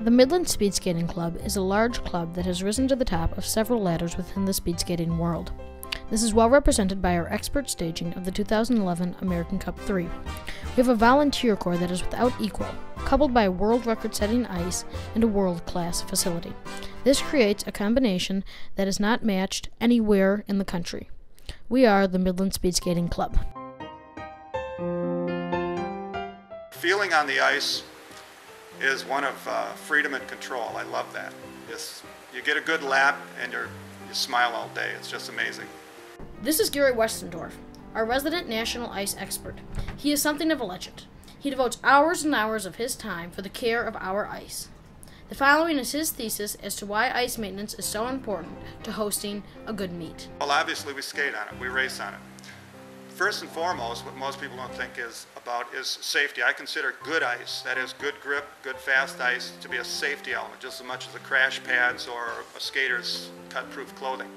The Midland Speed Skating Club is a large club that has risen to the top of several ladders within the speed skating world. This is well represented by our expert staging of the 2011 American Cup 3. We have a volunteer corps that is without equal, coupled by world record-setting ice and a world-class facility. This creates a combination that is not matched anywhere in the country. We are the Midland Speed Skating Club. Feeling on the ice is one of freedom and control. I love that. You get a good lap and you smile all day. It's just amazing. This is Gary Westendorf, our resident national ice expert. He is something of a legend. He devotes hours and hours of his time for the care of our ice. The following is his thesis as to why ice maintenance is so important to hosting a good meet. Well, obviously we skate on it, we race on it. First and foremost, what most people don't think about is safety. I consider good ice, that is good grip, good fast ice, to be a safety element, just as much as the crash pads or a skater's cut-proof clothing.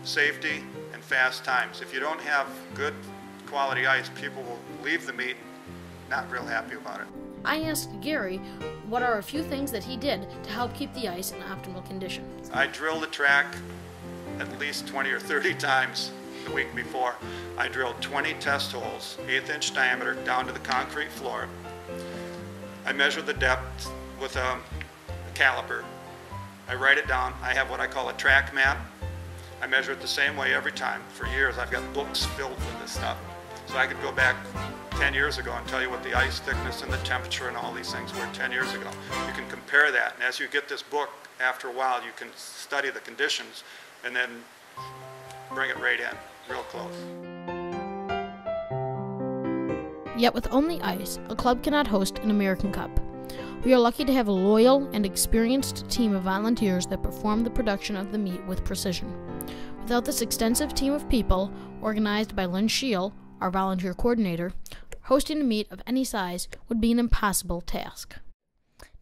Safety and fast times. If you don't have good quality ice, people will leave the meet not real happy about it. I asked Gary what are a few things that he did to help keep the ice in optimal condition. I drilled the track at least 20 or 30 times the week before. I drilled 20 test holes, 1/8 inch diameter, down to the concrete floor. I measured the depth with a caliper. I write it down. I have what I call a track map. I measure it the same way every time. For years I've got books filled with this stuff. So I could go back 10 years ago and tell you what the ice thickness and the temperature and all these things were 10 years ago. You can compare that, and as you get this book, after a while you can study the conditions and then bring it right in, real close. Yet with only ice, a club cannot host an American Cup. We are lucky to have a loyal and experienced team of volunteers that perform the production of the meet with precision. Without this extensive team of people, organized by Lynn Scheel, our volunteer coordinator, hosting a meet of any size would be an impossible task.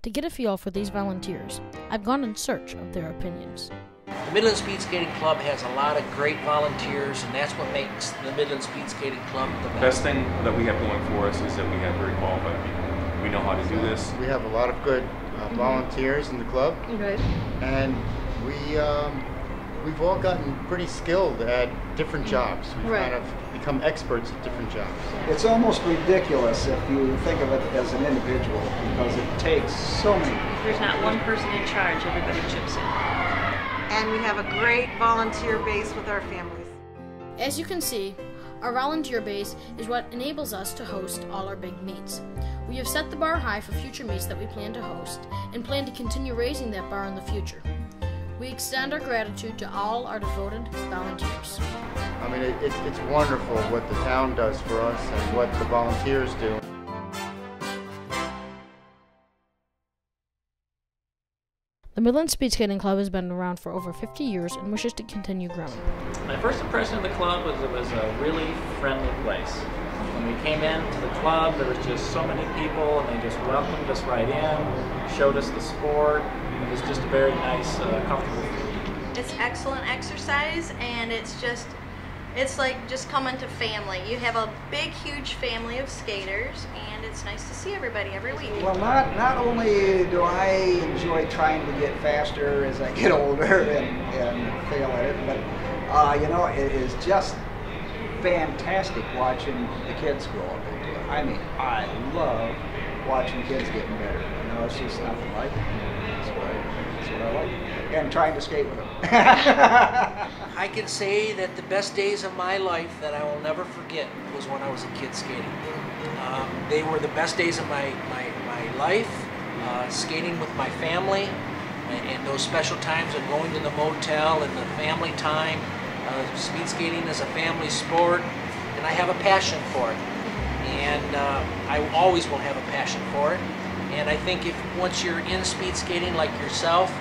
To get a feel for these volunteers, I've gone in search of their opinions. The Midland Speed Skating Club has a lot of great volunteers, and that's what makes the Midland Speed Skating Club the best. Best thing that we have going for us is that we have very qualified people. We know how to do this. We have a lot of good volunteers in the club, and we've all gotten pretty skilled at different jobs. We've kind of become experts at different jobs. It's almost ridiculous if you think of it as an individual, because it takes so many. There's not one person in charge, everybody chips in. And we have a great volunteer base with our families. As you can see, our volunteer base is what enables us to host all our big meets. We have set the bar high for future meets that we plan to host and plan to continue raising that bar in the future. We extend our gratitude to all our devoted volunteers. I mean, it's wonderful what the town does for us and what the volunteers do. The Midland Speed Skating Club has been around for over 50 years and wishes to continue growing. My first impression of the club was it was a really friendly place. When we came into the club, there was just so many people, and they just welcomed us right in, showed us the sport. It was just a very nice, comfortable feel. It's excellent exercise, and it's like just coming to family. You have a big, huge family of skaters, and it's nice to see everybody every week. Well, not only do I enjoy trying to get faster as I get older and fail at it, but you know, it is just fantastic watching the kids grow up into it. I mean, I love watching kids getting better. You know, it's just nothing like it. That's what I like. And trying to skate with them. I can say that the best days of my life that I will never forget was when I was a kid skating. They were the best days of my life, skating with my family, and those special times of going to the motel and the family time. Speed skating is a family sport, and I have a passion for it. And I always will have a passion for it. And I think once you're in speed skating like yourself,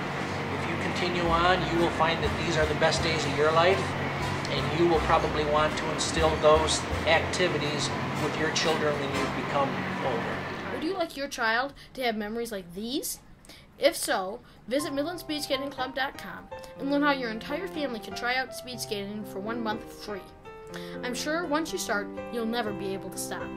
if you continue on, you will find that these are the best days of your life, and you will probably want to instill those activities with your children when you become older. Would you like your child to have memories like these? If so, visit MidlandSpeedSkatingClub.com and learn how your entire family can try out speed skating for 1 month free. I'm sure once you start, you'll never be able to stop.